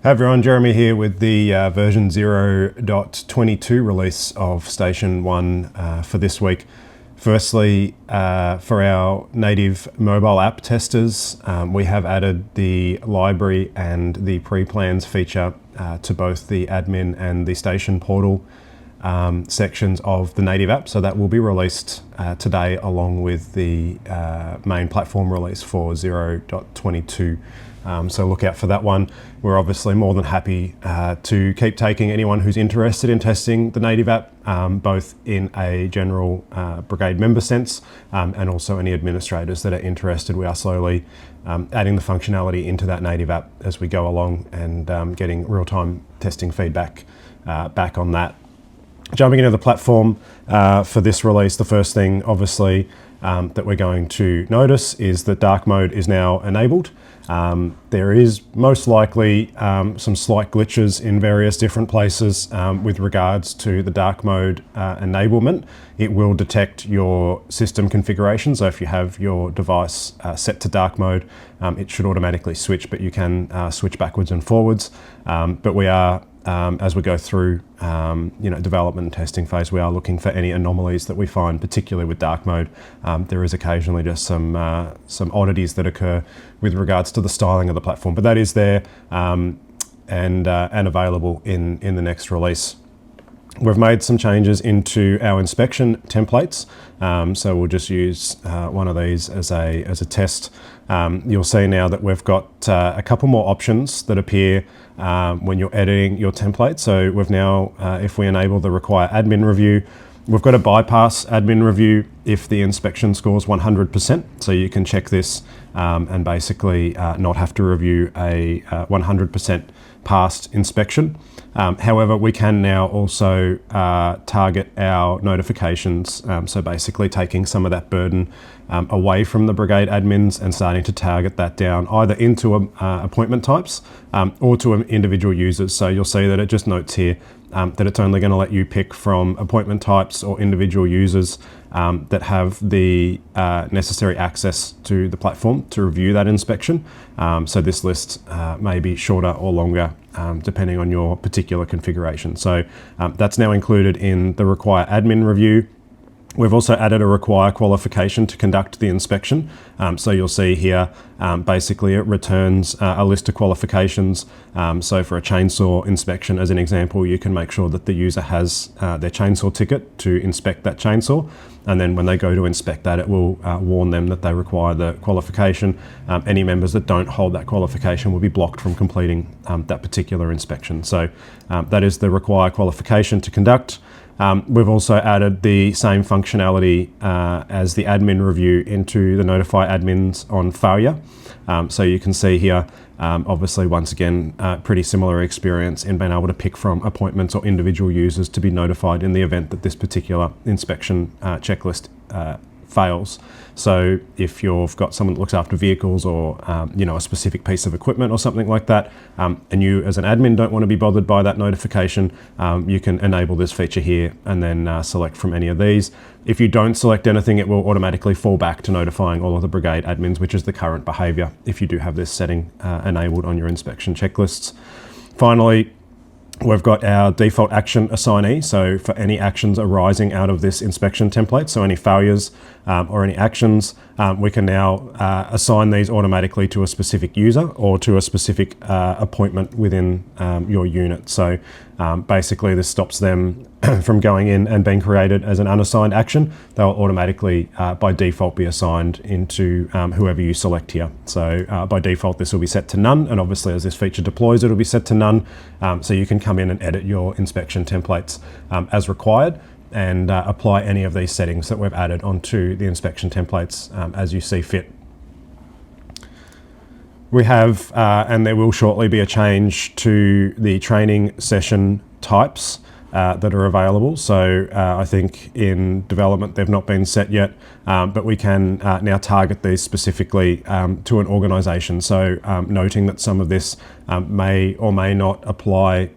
Hey everyone, Jeremy here with the version 0.22 release of StationOne for this week. Firstly, for our native mobile app testers, we have added the library and the pre-plans feature to both the admin and the station portal sections of the native app. So that will be released today along with the main platform release for 0.22. So look out for that one. We're obviously more than happy to keep taking anyone who's interested in testing the native app, both in a general brigade member sense and also any administrators that are interested. We are slowly adding the functionality into that native app as we go along and getting real-time testing feedback back on that. Jumping into the platform for this release, the first thing obviously that we're going to notice is that dark mode is now enabled. There is most likely some slight glitches in various different places with regards to the dark mode enablement. It will detect your system configuration, so if you have your device set to dark mode, it should automatically switch, but you can switch backwards and forwards. But we are as we go through development and testing phase, we are looking for any anomalies that we find, particularly with dark mode. There is occasionally just some oddities that occur with regards to the styling of the platform, but that is there and available in the next release. We've made some changes into our inspection templates, so we'll just use one of these as a test. You'll see now that we've got a couple more options that appear when you're editing your template. So we've now, if we enable the require admin review, we've got a bypass admin review if the inspection scores 100%. So you can check this and basically not have to review a 100% passed inspection. However, we can now also target our notifications. So basically taking some of that burden away from the brigade admins and starting to target that down either into appointment types or to individual users. So you'll see that it just notes here that it's only going to let you pick from appointment types or individual users that have the necessary access to the platform to review that inspection. So this list may be shorter or longer depending on your particular configuration. So that's now included in the require admin review. We've also added a require qualification to conduct the inspection. So you'll see here, basically it returns a list of qualifications. So for a chainsaw inspection, as an example, you can make sure that the user has their chainsaw ticket to inspect that chainsaw. And then when they go to inspect that, it will warn them that they require the qualification. Any members that don't hold that qualification will be blocked from completing that particular inspection. So that is the require qualification to conduct. We've also added the same functionality as the admin review into the notify admins on failure. So you can see here, obviously once again, pretty similar experience in being able to pick from appointments or individual users to be notified in the event that this particular inspection checklist fails. So if you've got someone that looks after vehicles or a specific piece of equipment or something like that, and you as an admin don't want to be bothered by that notification, you can enable this feature here and then select from any of these. If you don't select anything, it will automatically fall back to notifying all of the brigade admins, which is the current behaviour if you do have this setting enabled on your inspection checklists. Finally, we've got our default action assignee. So for any actions arising out of this inspection template, so any failures or any actions, we can now assign these automatically to a specific user or to a specific appointment within your unit. So basically this stops them from going in and being created as an unassigned action. They'll automatically by default be assigned into whoever you select here. So by default this will be set to none, and obviously as this feature deploys it'll be set to none, so you can come in and edit your inspection templates as required and apply any of these settings that we've added onto the inspection templates as you see fit. We have, and there will shortly be a change to the training session types that are available. So I think in development they've not been set yet, but we can now target these specifically to an organisation. So noting that some of this may or may not apply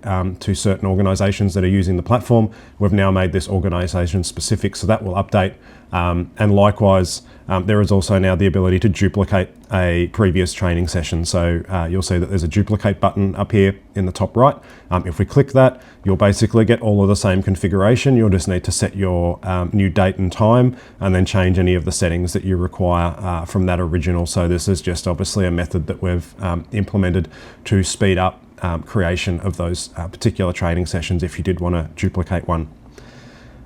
to certain organisations that are using the platform, we've now made this organisation specific, so that will update And likewise, there is also now the ability to duplicate a previous training session. So you'll see that there's a duplicate button up here in the top right. If we click that, you'll basically get all of the same configuration. You'll just need to set your new date and time and then change any of the settings that you require from that original. So this is just obviously a method that we've implemented to speed up creation of those particular training sessions if you did want to duplicate one.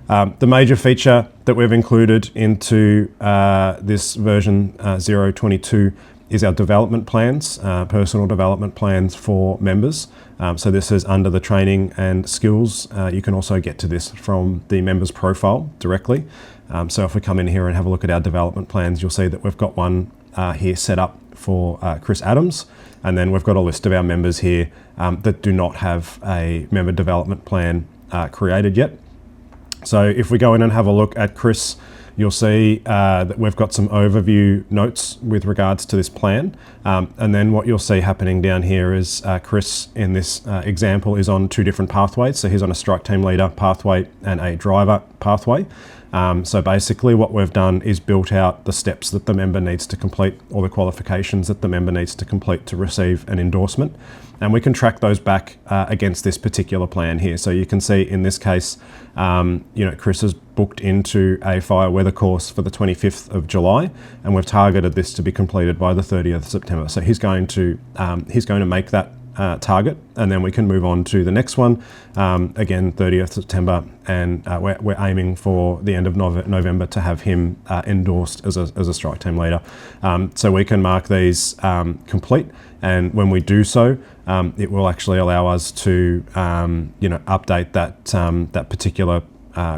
The major feature that we've included into this version 0.22 is our development plans, personal development plans for members. So this is under the training and skills. You can also get to this from the members profile directly. So if we come in here and have a look at our development plans, you'll see that we've got one here set up for Chris Adams. And then we've got a list of our members here that do not have a member development plan created yet. So if we go in and have a look at Chris, you'll see that we've got some overview notes with regards to this plan. And then what you'll see happening down here is Chris in this example is on two different pathways. So he's on a strike team leader pathway and a driver pathway. So basically what we've done is built out the steps that the member needs to complete, or the qualifications that the member needs to complete to receive an endorsement. And we can track those back against this particular plan here. So you can see in this case, Chris has booked into a fire weather course for the 25th of July, and we've targeted this to be completed by the 30th of September. So he's going to make that target, and then we can move on to the next one. Again, 30th September, and we're aiming for the end of November to have him endorsed as a strike team leader. So we can mark these complete, and when we do so, it will actually allow us to update that particular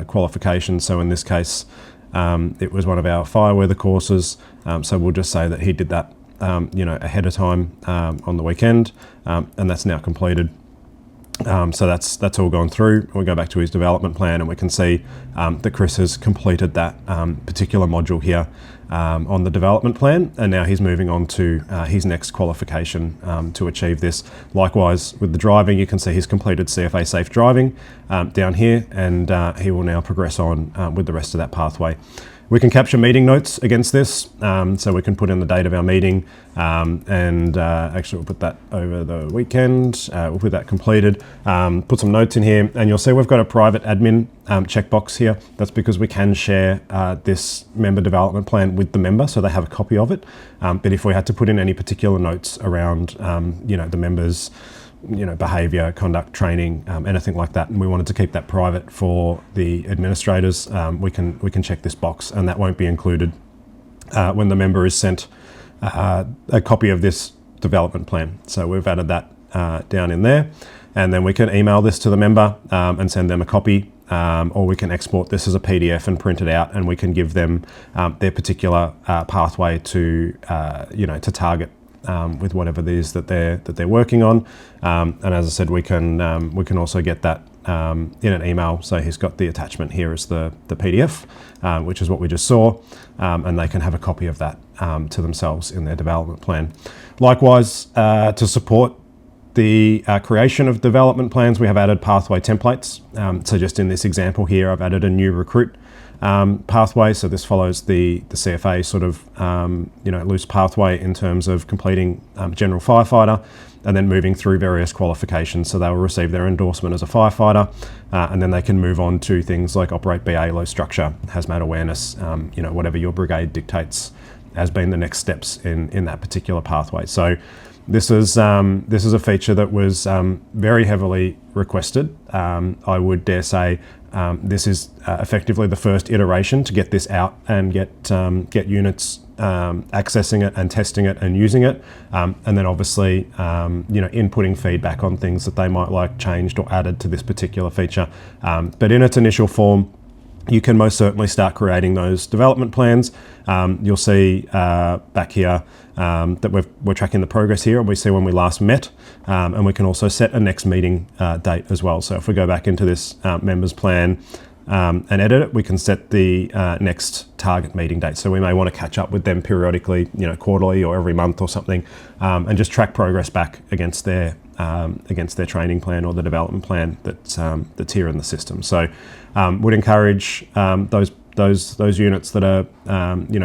qualification. So in this case, it was one of our fire weather courses. So we'll just say that he did that ahead of time on the weekend, and that's now completed. So that's all gone through. We go back to his development plan, and we can see that Chris has completed that particular module here on the development plan, and now he's moving on to his next qualification to achieve this. Likewise with the driving, you can see he's completed CFA Safe Driving down here, and he will now progress on with the rest of that pathway. We can capture meeting notes against this, so we can put in the date of our meeting, and actually we'll put that over the weekend. We'll put that completed, put some notes in here, and you'll see we've got a private admin checkbox here. That's because we can share this member development plan with the member, so they have a copy of it. But if we had to put in any particular notes around the members' behaviour, conduct, training, anything like that, and we wanted to keep that private for the administrators, we can check this box, and that won't be included when the member is sent a copy of this development plan. So we've added that down in there, and then we can email this to the member and send them a copy, or we can export this as a PDF and print it out, and we can give them their particular pathway to target with whatever it is that they're working on. And as I said, we can also get that in an email. So he's got the attachment here as the PDF, which is what we just saw, and they can have a copy of that to themselves in their development plan. Likewise, to support the creation of development plans, we have added pathway templates. So just in this example here, I've added a new recruit pathway. So this follows the CFA sort of loose pathway in terms of completing general firefighter and then moving through various qualifications. So they will receive their endorsement as a firefighter, and then they can move on to things like operate BA, low structure, hazmat awareness, whatever your brigade dictates as being the next steps in that particular pathway. So this is a feature that was very heavily requested. I would dare say this is effectively the first iteration to get this out and get units accessing it and testing it and using it, and then obviously inputting feedback on things that they might like changed or added to this particular feature. But in its initial form, you can most certainly start creating those development plans. You'll see back here that we're tracking the progress here, and we see when we last met, and we can also set a next meeting date as well. So if we go back into this members plan and edit it, we can set the next target meeting date. So we may want to catch up with them periodically, quarterly or every month or something, and just track progress back against their training plan or the development plan that's here in the system. So would encourage those those units that are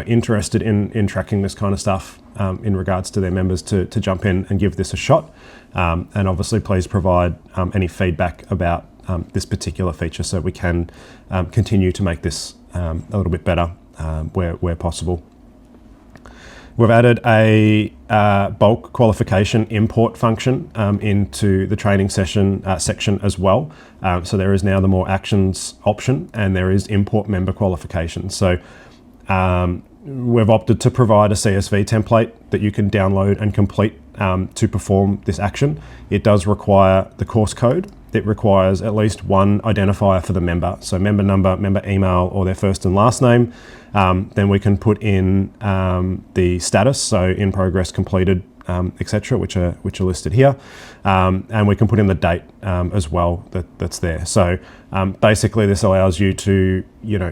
interested in tracking this kind of stuff in regards to their members to jump in and give this a shot. And obviously please provide any feedback about this particular feature so we can continue to make this a little bit better where possible. We've added a bulk qualification import function into the training session section as well. So there is now the more actions option, and there is import member qualifications. So we've opted to provide a CSV template that you can download and complete to perform this action. It does require the course code. It requires at least one identifier for the member. So member number, member email, or their first and last name. Then we can put in the status, so in progress, completed, etc., which are listed here. And we can put in the date as well that's there. So basically this allows you to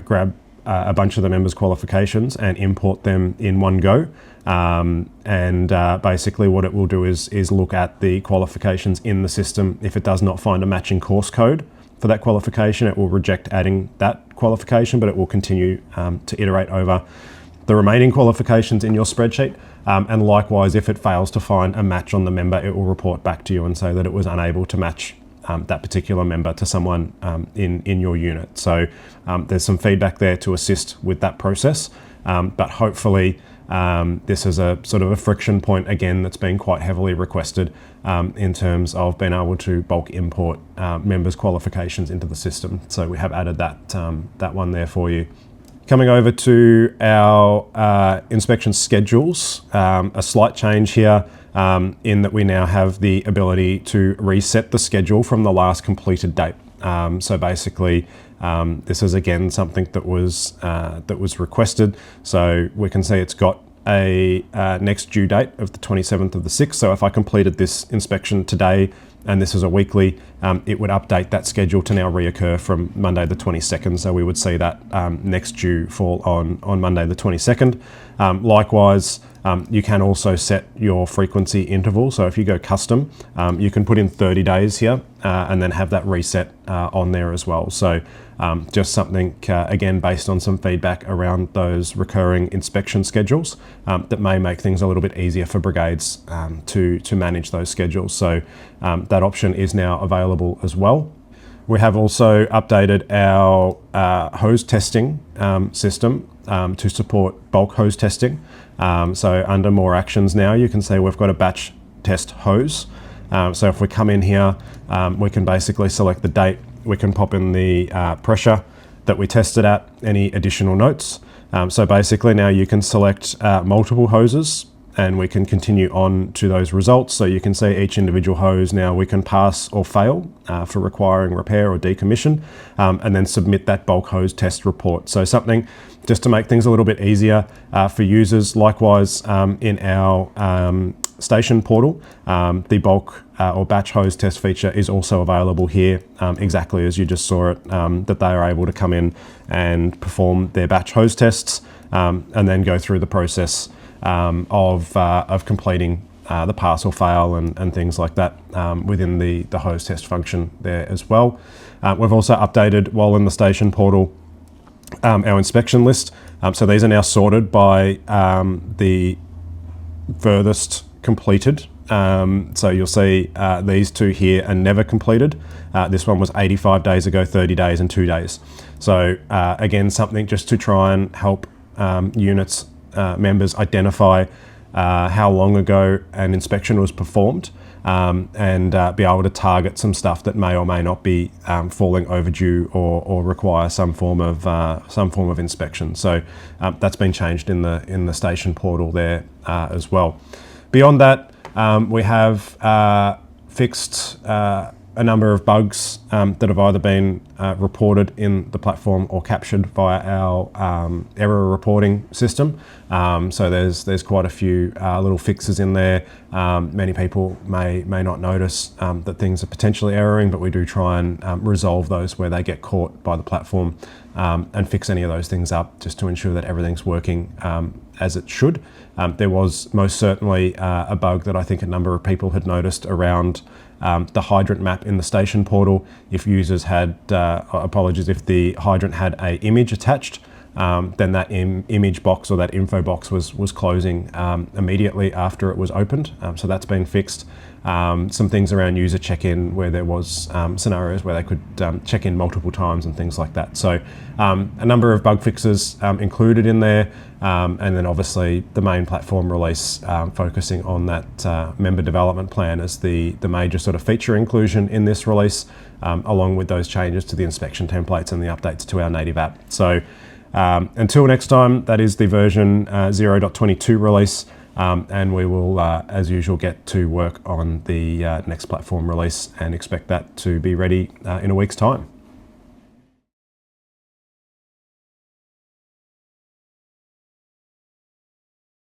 grab a bunch of the members' qualifications and import them in one go. And basically what it will do is look at the qualifications in the system. If it does not find a matching course code for that qualification, it will reject adding that qualification, but it will continue to iterate over the remaining qualifications in your spreadsheet. And likewise, if it fails to find a match on the member, it will report back to you and say that it was unable to match that particular member to someone in your unit. So there's some feedback there to assist with that process, but hopefully this is a sort of a friction point again that's been quite heavily requested in terms of being able to bulk import members' qualifications into the system. So we have added that one there for you. Coming over to our inspection schedules, a slight change here in that we now have the ability to reset the schedule from the last completed date. So basically, this is again something that was requested. So we can see it's got a next due date of the 27th of the 6th. So if I completed this inspection today, and this is a weekly, it would update that schedule to now reoccur from Monday the 22nd. So we would see that next due fall on Monday the 22nd. Likewise, you can also set your frequency interval. So if you go custom, you can put in 30 days here and then have that reset on there as well. So just something, again, based on some feedback around those recurring inspection schedules that may make things a little bit easier for brigades to manage those schedules. So that option is now available as well. We have also updated our hose testing system to support bulk hose testing. So under more actions now, you can see we've got a batch test hose. So if we come in here, we can basically select the date. We can pop in the pressure that we tested at, any additional notes. So basically now you can select multiple hoses and we can continue on to those results. So you can see each individual hose now we can pass or fail for requiring repair or decommission, and then submit that bulk hose test report. So something just to make things a little bit easier for users. Likewise, in our station portal, the bulk or batch hose test feature is also available here, exactly as you just saw it, that they are able to come in and perform their batch hose tests and then go through the process of completing the pass or fail and things like that within the hose test function there as well. We've also updated, while in the station portal, our inspection list. So these are now sorted by the furthest completed. So you'll see these two here are never completed. This one was 85 days ago, 30 days and 2 days. So again, something just to try and help units members identify how long ago an inspection was performed, and be able to target some stuff that may or may not be falling overdue or require some form of inspection. So that's been changed in the station portal there as well. Beyond that, we have fixed a number of bugs that have either been reported in the platform or captured via our error reporting system. So there's quite a few little fixes in there. Many people may not notice that things are potentially erroring, but we do try and resolve those where they get caught by the platform and fix any of those things up just to ensure that everything's working as it should. There was most certainly a bug that I think a number of people had noticed around the hydrant map in the station portal. If users had, apologies, if the hydrant had an image attached, then that image box or that info box was closing immediately after it was opened. So that's been fixed. Some things around user check-in where there was scenarios where they could check in multiple times and things like that. So a number of bug fixes included in there, and then obviously the main platform release focusing on that member development plan as the major sort of feature inclusion in this release, along with those changes to the inspection templates and the updates to our native app. So until next time, that is the version 0.22 release. And we will, as usual, get to work on the next platform release and expect that to be ready in a week's time.